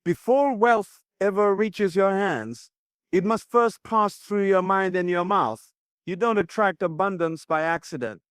Before wealth ever reaches your hands, it must first pass through your mind and your mouth. You don't attract abundance by accident.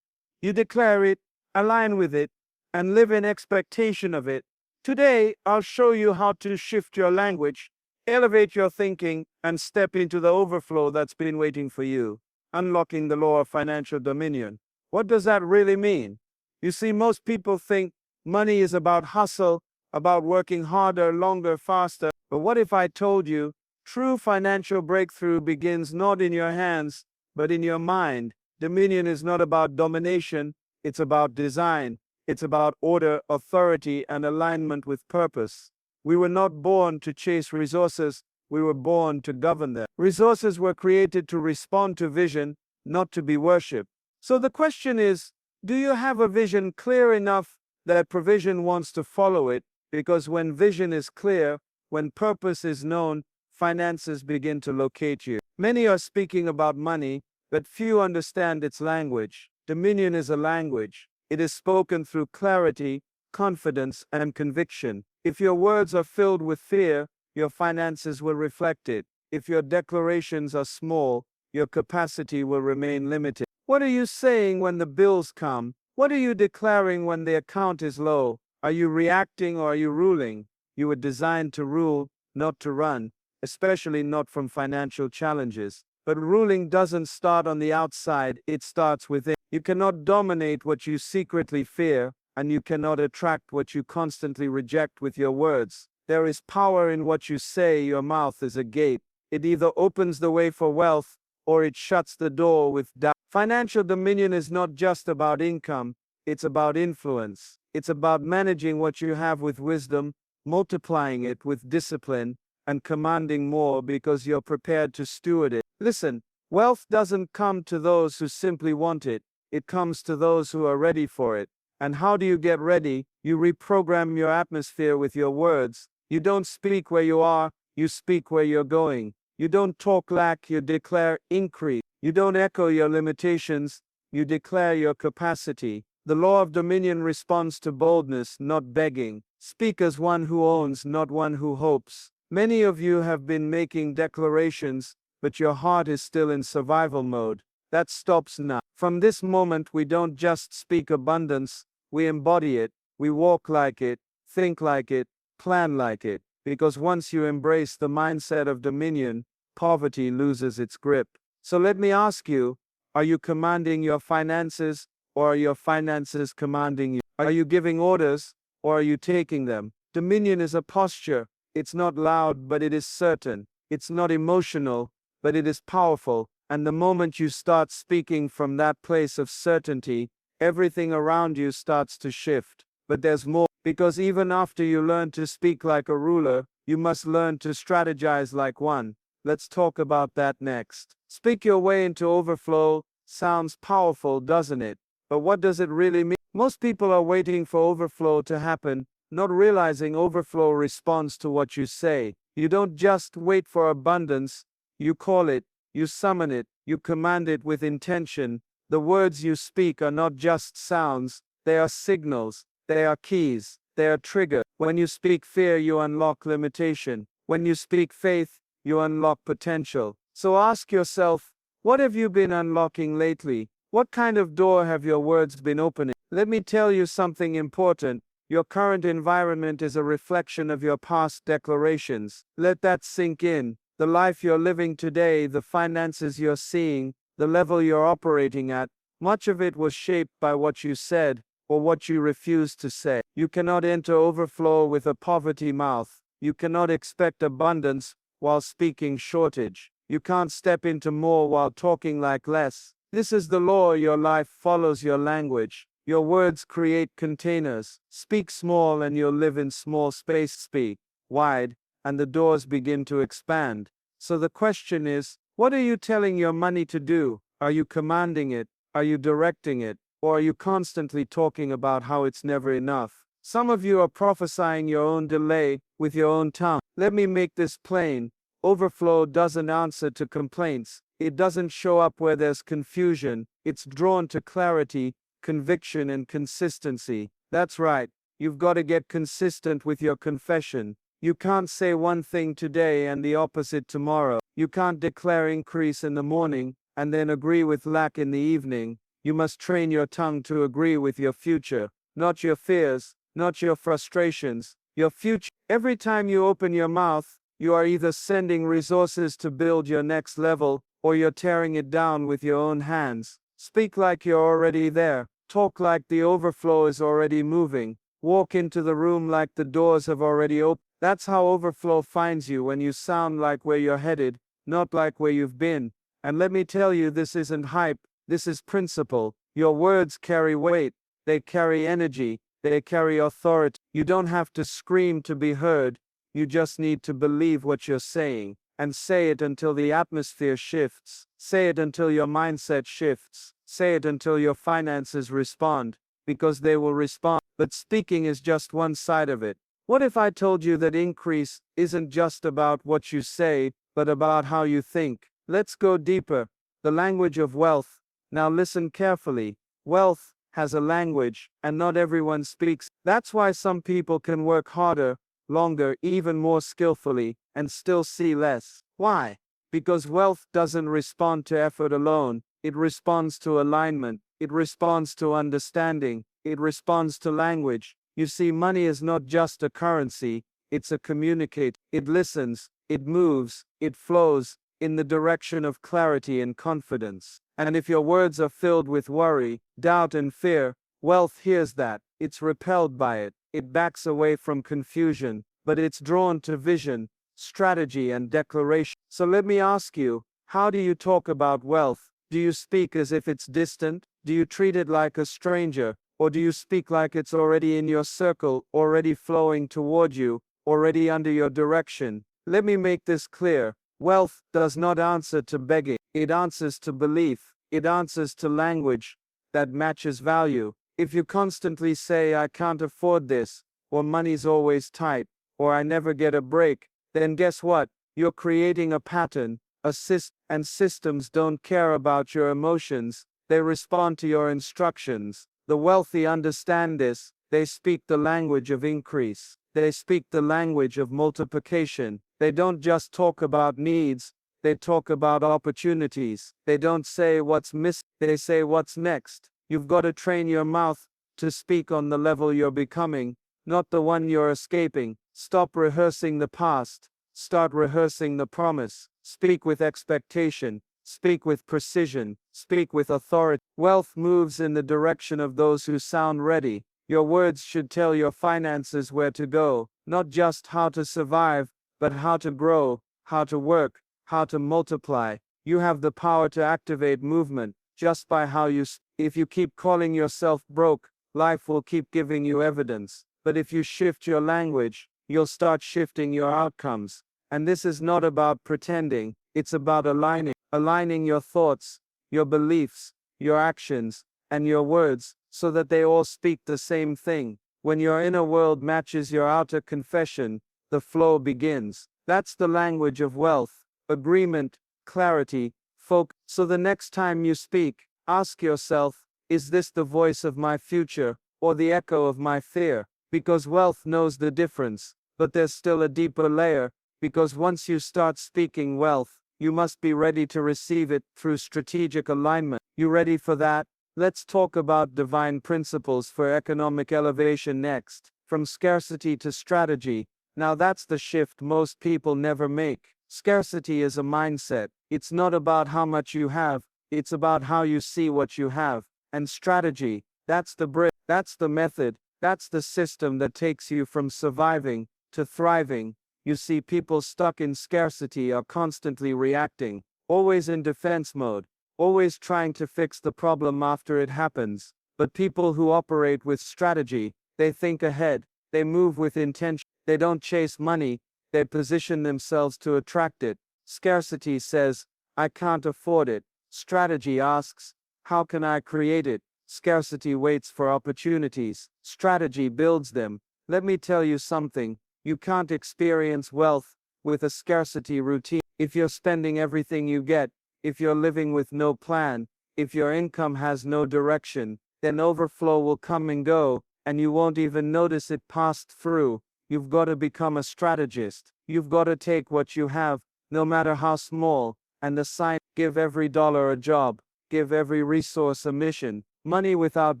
You declare it, align with it, and live in expectation of it. Today, I'll show you how to shift your language, elevate your thinking, and step into the overflow that's been waiting for you. Unlocking the law of financial dominion. What does that really mean? You see, most people think money is about hustle, about working harder, longer, faster. But what if I told you true financial breakthrough begins not in your hands, but in your mind? Dominion is not about domination, it's about design. It's about order, authority, and alignment with purpose. We were not born to chase resources, we were born to govern them. Resources were created to respond to vision, not to be worshipped. So the question is, do you have a vision clear enough that provision wants to follow it? Because when vision is clear, when purpose is known, finances begin to locate you. Many are speaking about money, but few understand its language. Dominion is a language. It is spoken through clarity, confidence, and conviction. If your words are filled with fear, your finances will reflect it. If your declarations are small, your capacity will remain limited. What are you saying when the bills come? What are you declaring when the account is low? Are you reacting or are you ruling? You were designed to rule, not to run, especially not from financial challenges. But ruling doesn't start on the outside, it starts within. You cannot dominate what you secretly fear, and you cannot attract what you constantly reject with your words. There is power in what you say. Your mouth is a gate. It either opens the way for wealth, or it shuts the door with doubt. Financial dominion is not just about income, it's about influence. It's about managing what you have with wisdom, multiplying it with discipline, and commanding more because you're prepared to steward it. Listen, wealth doesn't come to those who simply want it. It comes to those who are ready for it. And how do you get ready? You reprogram your atmosphere with your words. You don't speak where you are, you speak where you're going. You don't talk lack, you declare increase. You don't echo your limitations, you declare your capacity. The law of dominion responds to boldness, not begging. Speak as one who owns, not one who hopes. Many of you have been making declarations, but your heart is still in survival mode. That stops now. From this moment, we don't just speak abundance, we embody it, we walk like it, think like it, plan like it. Because once you embrace the mindset of dominion, poverty loses its grip. So let me ask you, are you commanding your finances, or are your finances commanding you? Are you giving orders, or are you taking them? Dominion is a posture. It's not loud, but it is certain. It's not emotional, but it is powerful. And the moment you start speaking from that place of certainty, everything around you starts to shift. But there's more, because even after you learn to speak like a ruler, you must learn to strategize like one. Let's talk about that next. Speak your way into overflow sounds powerful, doesn't it? But what does it really mean? Most people are waiting for overflow to happen, not realizing overflow responds to what you say. You don't just wait for abundance, you call it, you summon it, you command it with intention. The words you speak are not just sounds, they are signals, they are keys, they are triggers. When you speak fear, you unlock limitation. When you speak faith, you unlock potential. So ask yourself, what have you been unlocking lately? What kind of door have your words been opening? Let me tell you something important. Your current environment is a reflection of your past declarations. Let that sink in. The life you're living today, the finances you're seeing, the level you're operating at, much of it was shaped by what you said or what you refused to say. You cannot enter overflow with a poverty mouth. You cannot expect abundance while speaking shortage. You can't step into more while talking like less. This is the law. Your life follows your language. Your words create containers. Speak small and you'll live in small space. Speak wide and the doors begin to expand. So the question is, what are you telling your money to do? Are you commanding it? Are you directing it? Or are you constantly talking about how it's never enough? Some of you are prophesying your own delay with your own tongue. Let me make this plain. Overflow doesn't answer to complaints. It doesn't show up where there's confusion. It's drawn to clarity, conviction, and consistency. That's right. You've got to get consistent with your confession. You can't say one thing today and the opposite tomorrow. You can't declare increase in the morning and then agree with lack in the evening. You must train your tongue to agree with your future, not your fears, not your frustrations, your future. Every time you open your mouth, you are either sending resources to build your next level, or you're tearing it down with your own hands. Speak like you're already there. Talk like the overflow is already moving. Walk into the room like the doors have already opened. That's how overflow finds you, when you sound like where you're headed, not like where you've been. And let me tell you, this isn't hype, this is principle. Your words carry weight, they carry energy, they carry authority. You don't have to scream to be heard, you just need to believe what you're saying. And say it until the atmosphere shifts. Say it until your mindset shifts. Say it until your finances respond, because they will respond. But speaking is just one side of it. What if I told you that increase isn't just about what you say, but about how you think? Let's go deeper. The language of wealth. Now listen carefully. Wealth has a language, and not everyone speaks. That's why some people can work harder, longer, even more skillfully, and still see less. Why? Because wealth doesn't respond to effort alone. It responds to alignment. It responds to understanding. It responds to language. You see, money is not just a currency, it's a communicate. It listens, it moves, it flows in the direction of clarity and confidence. And if your words are filled with worry, doubt, and fear, wealth hears that. It's repelled by it. It backs away from confusion, but it's drawn to vision, strategy, and declaration. So let me ask you, how do you talk about wealth? Do you speak as if it's distant? Do you treat it like a stranger? Or do you speak like it's already in your circle, already flowing toward you, already under your direction? Let me make this clear. Wealth does not answer to begging. It answers to belief. It answers to language that matches value. If you constantly say, I can't afford this, or money's always tight, or I never get a break, then guess what? You're creating a pattern. And systems don't care about your emotions. They respond to your instructions. The wealthy understand this. They speak the language of increase. They speak the language of multiplication. They don't just talk about needs, they talk about opportunities. They don't say what's missing, they say what's next. You've got to train your mouth to speak on the level you're becoming, not the one you're escaping. Stop rehearsing the past. Start rehearsing the promise. Speak with expectation. Speak with precision. Speak with authority. Wealth moves in the direction of those who sound ready. Your words should tell your finances where to go, not just how to survive, but how to grow, how to work, how to multiply. You have the power to activate movement just by how you speak. If you keep calling yourself broke, life will keep giving you evidence. But if you shift your language, you'll start shifting your outcomes. And this is not about pretending, it's about aligning your thoughts, your beliefs, your actions, and your words, so that they all speak the same thing. When your inner world matches your outer confession, the flow begins. That's the language of wealth, agreement, clarity, focus. So the next time you speak, ask yourself, is this the voice of my future, or the echo of my fear? Because wealth knows the difference, but there's still a deeper layer, because once you start speaking wealth, you must be ready to receive it through strategic alignment. You ready for that? Let's talk about divine principles for economic elevation next. From scarcity to strategy. Now that's the shift most people never make. Scarcity is a mindset. It's not about how much you have, it's about how you see what you have. And strategy, that's the brick, that's the method, that's the system that takes you from surviving to thriving. You see, people stuck in scarcity are constantly reacting, always in defense mode, always trying to fix the problem after it happens. But people who operate with strategy, they think ahead, they move with intention, they don't chase money, they position themselves to attract it. Scarcity says, I can't afford it. Strategy asks, how can I create it? Scarcity waits for opportunities. Strategy builds them. Let me tell you something. You can't experience wealth with a scarcity routine. If you're spending everything you get, if you're living with no plan, if your income has no direction, then overflow will come and go, and you won't even notice it passed through. You've got to become a strategist. You've got to take what you have, no matter how small, and assign, give every dollar a job, give every resource a mission. Money without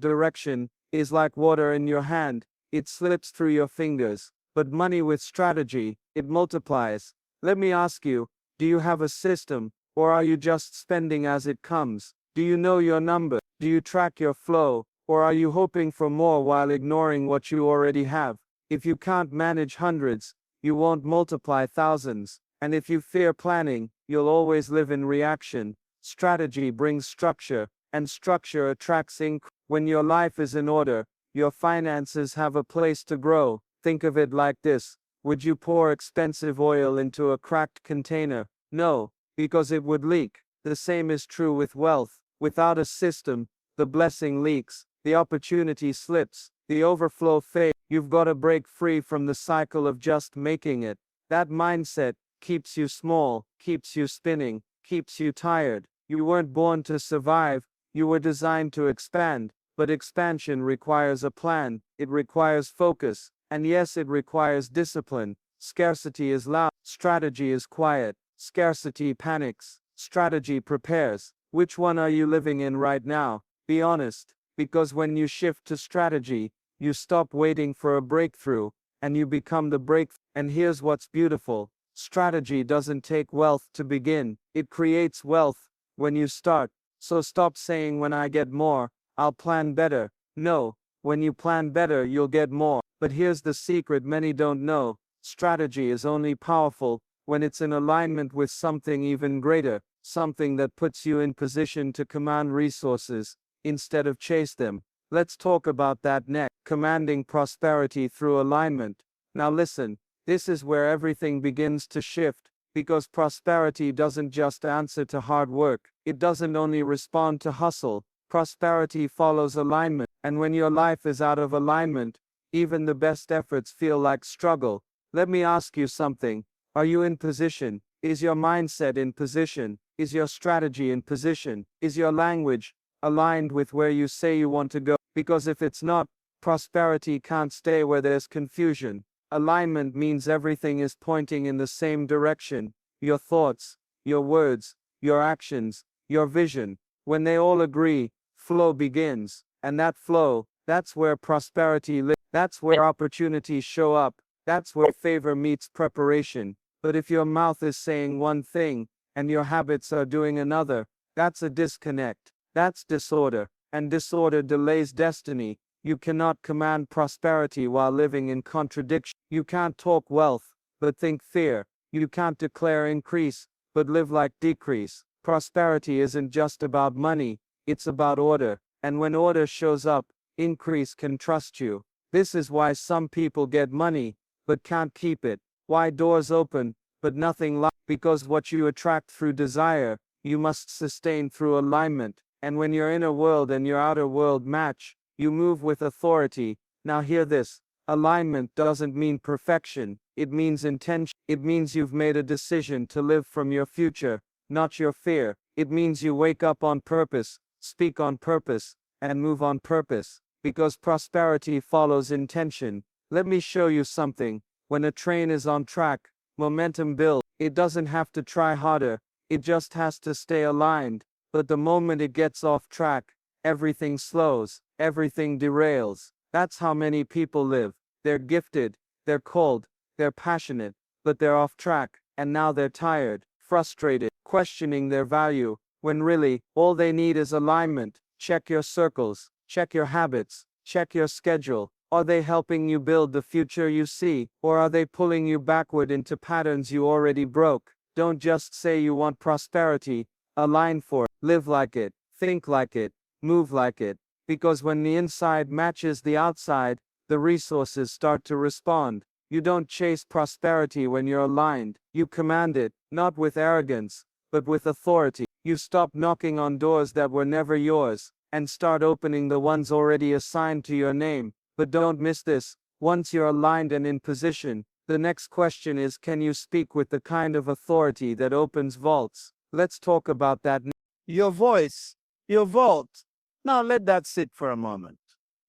direction is like water in your hand. It slips through your fingers. But money with strategy, it multiplies. Let me ask you, do you have a system, or are you just spending as it comes? Do you know your number? Do you track your flow, or are you hoping for more while ignoring what you already have? If you can't manage hundreds, you won't multiply thousands. And if you fear planning, you'll always live in reaction. Strategy brings structure, and structure attracts income. When your life is in order, your finances have a place to grow. Think of it like this. Would you pour expensive oil into a cracked container? No, because it would leak. The same is true with wealth. Without a system, the blessing leaks, the opportunity slips, the overflow fades. You've got to break free from the cycle of just making it. That mindset keeps you small, keeps you spinning, keeps you tired. You weren't born to survive, you were designed to expand. But expansion requires a plan, it requires focus, and yes, it requires discipline. Scarcity is loud, strategy is quiet. Scarcity panics, strategy prepares. Which one are you living in right now? Be honest, because when you shift to strategy, you stop waiting for a breakthrough, and you become the breakthrough. And here's what's beautiful. Strategy doesn't take wealth to begin, it creates wealth when you start. So stop saying when I get more, I'll plan better. No, when you plan better, you'll get more. But here's the secret many don't know. Strategy is only powerful when it's in alignment with something even greater, something that puts you in position to command resources instead of chase them. Let's talk about that next. Commanding prosperity through alignment. Now listen, this is where everything begins to shift, because prosperity doesn't just answer to hard work. It doesn't only respond to hustle. Prosperity follows alignment. And when your life is out of alignment, even the best efforts feel like struggle. Let me ask you something. Are you in position? Is your mindset in position? Is your strategy in position? Is your language aligned with where you say you want to go? Because if it's not, prosperity can't stay where there's confusion. Alignment means everything is pointing in the same direction. Your thoughts, your words, your actions, your vision. When they all agree, flow begins. And that flow, that's where prosperity lives. That's where opportunities show up. That's where favor meets preparation. But if your mouth is saying one thing, and your habits are doing another, that's a disconnect. That's disorder. And disorder delays destiny. You cannot command prosperity while living in contradiction. You can't talk wealth, but think fear. You can't declare increase, but live like decrease. Prosperity isn't just about money, it's about order. And when order shows up, increase can trust you. This is why some people get money, but can't keep it. Why doors open, but nothing lasts. Because what you attract through desire, you must sustain through alignment. And when your inner world and your outer world match, you move with authority. Now hear this. Alignment doesn't mean perfection. It means intention. It means you've made a decision to live from your future, not your fear. It means you wake up on purpose, speak on purpose, and move on purpose. Because prosperity follows intention. Let me show you something. When a train is on track, momentum builds. It doesn't have to try harder. It just has to stay aligned. But the moment it gets off track, everything slows, everything derails. That's how many people live. They're gifted, they're called, they're passionate, but they're off track, and now they're tired, frustrated, questioning their value, when really, all they need is alignment. Check your circles, check your habits, check your schedule. Are they helping you build the future you see, or are they pulling you backward into patterns you already broke? Don't just say you want prosperity, align for it, live like it, think like it, move like it. Because when the inside matches the outside, the resources start to respond. You don't chase prosperity when you're aligned. You command it, not with arrogance, but with authority. You stop knocking on doors that were never yours, and start opening the ones already assigned to your name. But don't miss this. Once you're aligned and in position, the next question is, can you speak with the kind of authority that opens vaults? Let's talk about that. Your voice, your vault. Now let that sit for a moment.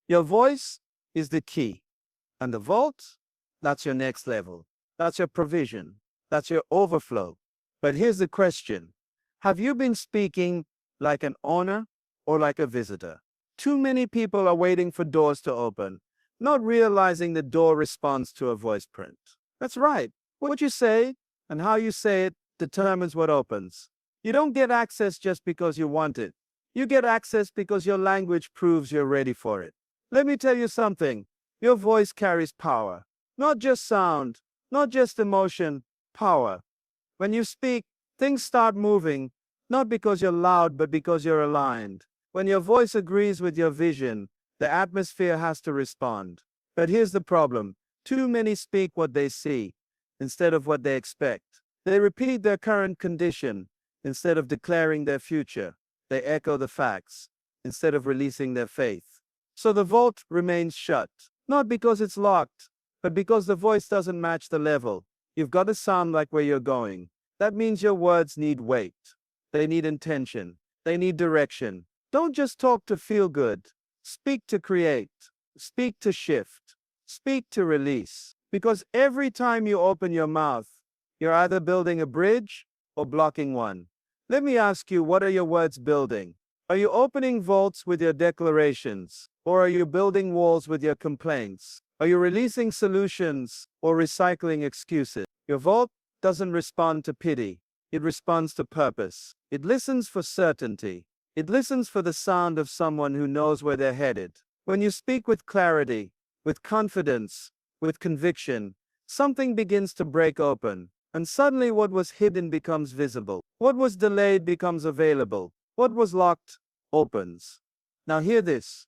Your voice is the key. And the vault? That's your next level. That's your provision. That's your overflow. But here's the question. Have you been speaking like an owner or like a visitor? Too many people are waiting for doors to open, not realizing the door responds to a voice print. That's right. What you say and how you say it determines what opens. You don't get access just because you want it. You get access because your language proves you're ready for it. Let me tell you something. Your voice carries power. Not just sound, not just emotion, power. When you speak, things start moving, not because you're loud, but because you're aligned. When your voice agrees with your vision, the atmosphere has to respond. But here's the problem. Too many speak what they see instead of what they expect. They repeat their current condition instead of declaring their future. They echo the facts instead of releasing their faith. So the vault remains shut, not because it's locked, but because the voice doesn't match the level. You've got to sound like where you're going. That means your words need weight. They need intention. They need direction. Don't just talk to feel good. Speak to create. Speak to shift. Speak to release. Because every time you open your mouth, you're either building a bridge or blocking one. Let me ask you, what are your words building? Are you opening vaults with your declarations, or are you building walls with your complaints? Are you releasing solutions or recycling excuses? Your vault doesn't respond to pity. It responds to purpose. It listens for certainty. It listens for the sound of someone who knows where they're headed. When you speak with clarity, with confidence, with conviction, something begins to break open, and suddenly what was hidden becomes visible. What was delayed becomes available. What was locked opens. Now hear this.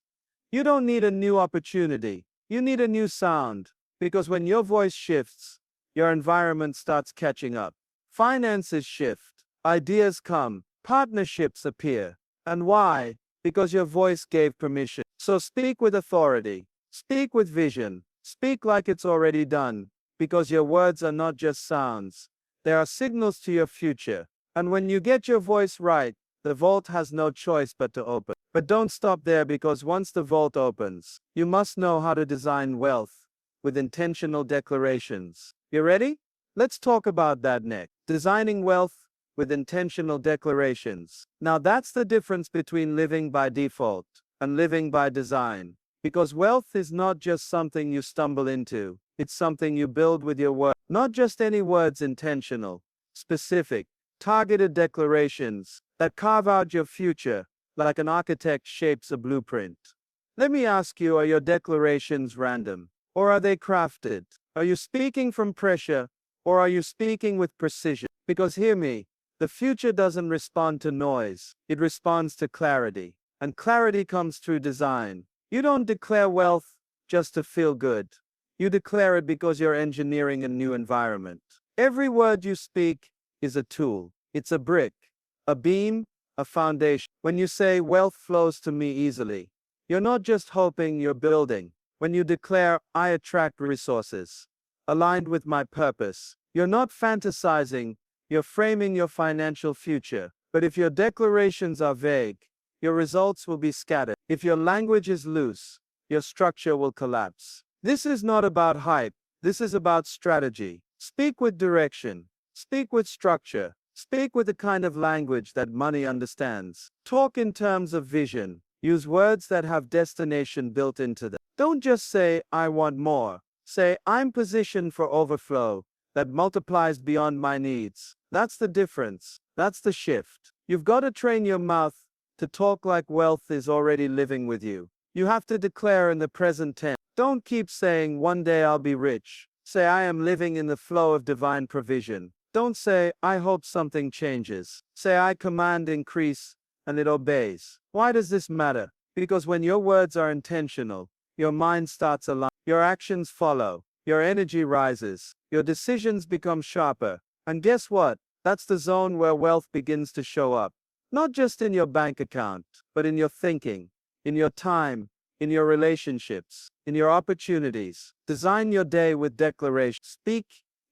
You don't need a new opportunity. You need a new sound. Because when your voice shifts, your environment starts catching up. Finances shift. Ideas come. Partnerships appear. And why? Because your voice gave permission. So speak with authority. Speak with vision. Speak like it's already done. Because your words are not just sounds. They are signals to your future. And when you get your voice right, the vault has no choice but to open. But don't stop there, because once the vault opens, you must know how to design wealth with intentional declarations. You ready? Let's talk about that next. Designing wealth with intentional declarations. Now that's the difference between living by default and living by design. Because wealth is not just something you stumble into. It's something you build with your words. Not just any words, intentional, specific, targeted declarations that carve out your future like an architect shapes a blueprint. Let me ask you, are your declarations random, or are they crafted? Are you speaking from pressure, or are you speaking with precision? Because hear me, the future doesn't respond to noise, it responds to clarity. And clarity comes through design. You don't declare wealth just to feel good. You declare it because you're engineering a new environment. Every word you speak is a tool. It's a brick, a beam, a foundation. When you say wealth flows to me easily, you're not just hoping, you're building. When you declare, I attract resources aligned with my purpose, you're not fantasizing, you're framing your financial future. But if your declarations are vague, your results will be scattered. If your language is loose, your structure will collapse. This is not about hype. This is about strategy. Speak with direction. Speak with structure. Speak with the kind of language that money understands. Talk in terms of vision. Use words that have destination built into them. Don't just say, I want more. Say, I'm positioned for overflow that multiplies beyond my needs. That's the difference. That's the shift. You've got to train your mouth to talk like wealth is already living with you. You have to declare in the present tense. Don't keep saying, one day I'll be rich. Say, I am living in the flow of divine provision. Don't say, I hope something changes. Say, I command increase, and it obeys. Why does this matter? Because when your words are intentional, your mind starts aligning. Your actions follow. Your energy rises. Your decisions become sharper. And guess what? That's the zone where wealth begins to show up. Not just in your bank account, but in your thinking, in your time, in your relationships, in your opportunities. Design your day with declaration. Speak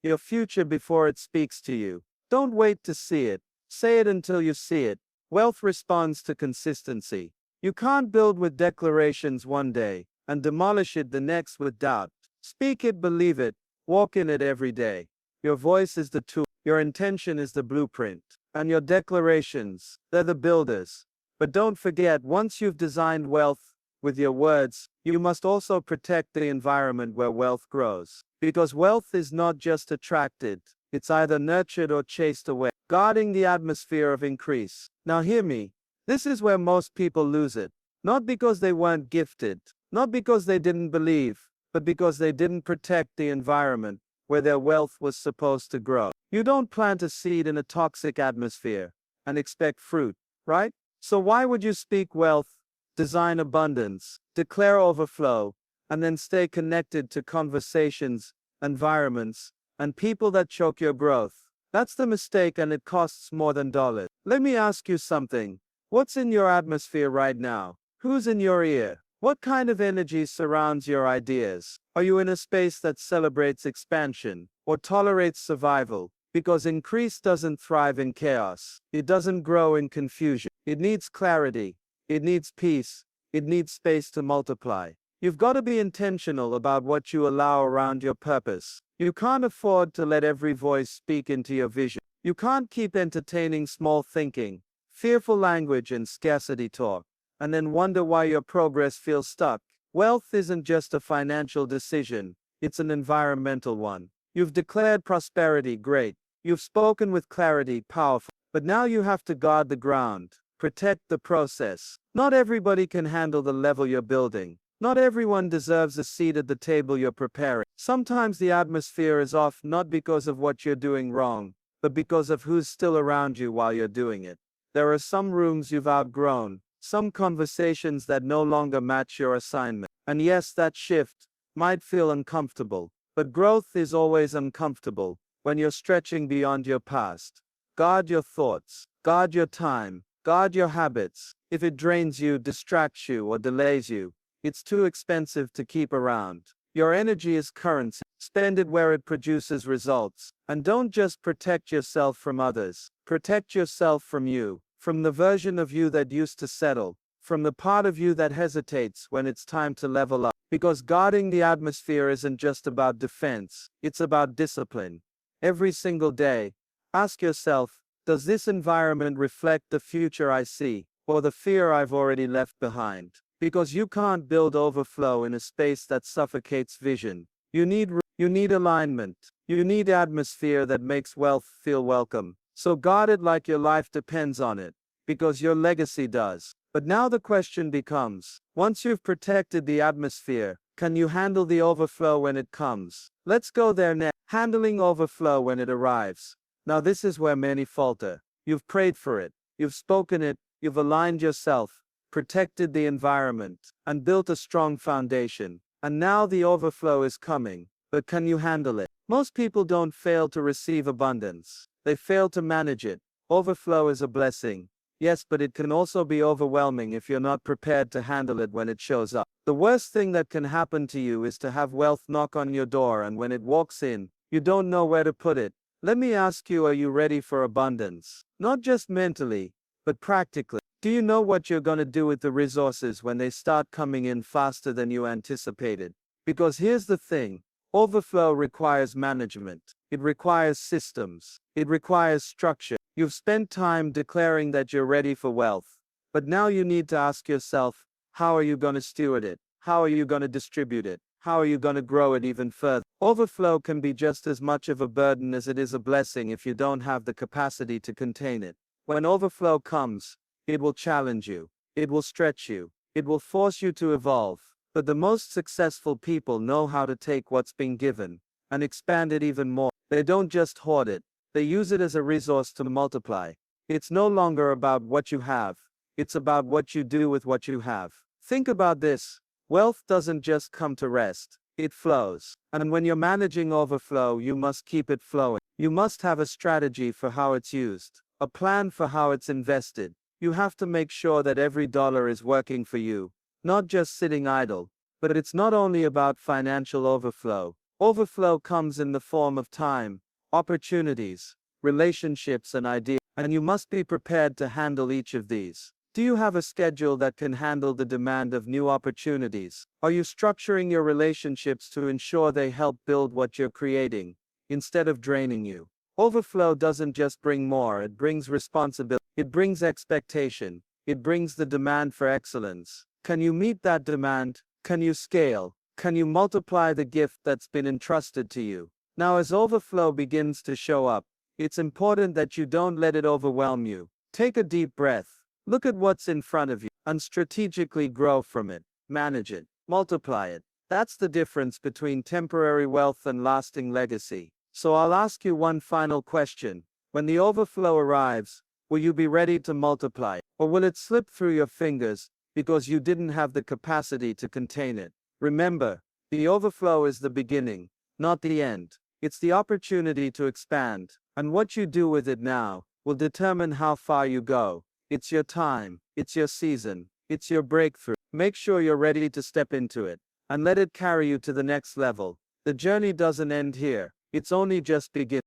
your future before it speaks to you. Don't wait to see it. Say it until you see it. Wealth responds to consistency. You can't build with declarations one day and demolish it the next with doubt. Speak it, believe it, Walk in it every day. Your voice is the tool, your intention is the blueprint, and your declarations, they're the builders. But don't forget, once you've designed wealth with your words, you must also protect the environment where wealth grows. Because wealth is not just attracted, it's either nurtured or chased away. Guarding the atmosphere of increase. Now hear me. This is where most people lose it. Not because they weren't gifted, not because they didn't believe, but because they didn't protect the environment where their wealth was supposed to grow. You don't plant a seed in a toxic atmosphere and expect fruit, right? So why would you speak wealth, design abundance, declare overflow, and then stay connected to conversations, environments, and people that choke your growth? That's the mistake, and it costs more than dollars. Let me ask you something. What's in your atmosphere right now? Who's in your ear? What kind of energy surrounds your ideas? Are you in a space that celebrates expansion or tolerates survival? Because increase doesn't thrive in chaos. It doesn't grow in confusion. It needs clarity. It needs peace. It needs space to multiply. You've got to be intentional about what you allow around your purpose. You can't afford to let every voice speak into your vision. You can't keep entertaining small thinking, fearful language, and scarcity talk, and then wonder why your progress feels stuck. Wealth isn't just a financial decision, it's an environmental one. You've declared prosperity, great. You've spoken with clarity, powerful. But now you have to guard the ground, protect the process. Not everybody can handle the level you're building. Not everyone deserves a seat at the table you're preparing. Sometimes the atmosphere is off not because of what you're doing wrong, but because of who's still around you while you're doing it. There are some rooms you've outgrown, some conversations that no longer match your assignment. And yes, that shift might feel uncomfortable, but growth is always uncomfortable when you're stretching beyond your past. Guard your thoughts, guard your time, guard your habits. If it drains you, distracts you, or delays you, it's too expensive to keep around. Your energy is currency. Spend it where it produces results. And don't just protect yourself from others. Protect yourself from you, from the version of you that used to settle, from the part of you that hesitates when it's time to level up. Because guarding the atmosphere isn't just about defense, it's about discipline. Every single day, ask yourself, does this environment reflect the future I see, or the fear I've already left behind? Because you can't build overflow in a space that suffocates vision. You need alignment. You need atmosphere that makes wealth feel welcome. So guard it like your life depends on it, because your legacy does. But now the question becomes, once you've protected the atmosphere, can you handle the overflow when it comes? Let's go there next. Handling overflow when it arrives. Now this is where many falter. You've prayed for it. You've spoken it. You've aligned yourself, protected the environment, and built a strong foundation. And now the overflow is coming. But can you handle it? Most people don't fail to receive abundance. They fail to manage it. Overflow is a blessing. Yes, but it can also be overwhelming if you're not prepared to handle it when it shows up. The worst thing that can happen to you is to have wealth knock on your door, and when it walks in, you don't know where to put it. Let me ask you, are you ready for abundance? Not just mentally, but practically. Do you know what you're going to do with the resources when they start coming in faster than you anticipated? Because here's the thing. Overflow requires management. It requires systems. It requires structure. You've spent time declaring that you're ready for wealth. But now you need to ask yourself, how are you going to steward it? How are you going to distribute it? How are you going to grow it even further? Overflow can be just as much of a burden as it is a blessing if you don't have the capacity to contain it. When overflow comes, it will challenge you. It will stretch you. It will force you to evolve. But the most successful people know how to take what's been given and expand it even more. They don't just hoard it. They use it as a resource to multiply. It's no longer about what you have. It's about what you do with what you have. Think about this. Wealth doesn't just come to rest. It flows. And when you're managing overflow, you must keep it flowing. You must have a strategy for how it's used, a plan for how it's invested. You have to make sure that every dollar is working for you, not just sitting idle. But it's not only about financial overflow. Overflow comes in the form of time, opportunities, relationships, and ideas. And you must be prepared to handle each of these. Do you have a schedule that can handle the demand of new opportunities? Are you structuring your relationships to ensure they help build what you're creating, instead of draining you? Overflow doesn't just bring more, it brings responsibility, it brings expectation, it brings the demand for excellence. Can you meet that demand? Can you scale? Can you multiply the gift that's been entrusted to you? Now, as overflow begins to show up, it's important that you don't let it overwhelm you. Take a deep breath. Look at what's in front of you and strategically grow from it. Manage it. Multiply it. That's the difference between temporary wealth and lasting legacy. So I'll ask you one final question. When the overflow arrives, will you be ready to multiply, or will it slip through your fingers because you didn't have the capacity to contain it? Remember, the overflow is the beginning, not the end. It's the opportunity to expand, and what you do with it now will determine how far you go. It's your time, it's your season, it's your breakthrough. Make sure you're ready to step into it, and let it carry you to the next level. The journey doesn't end here, it's only just beginning.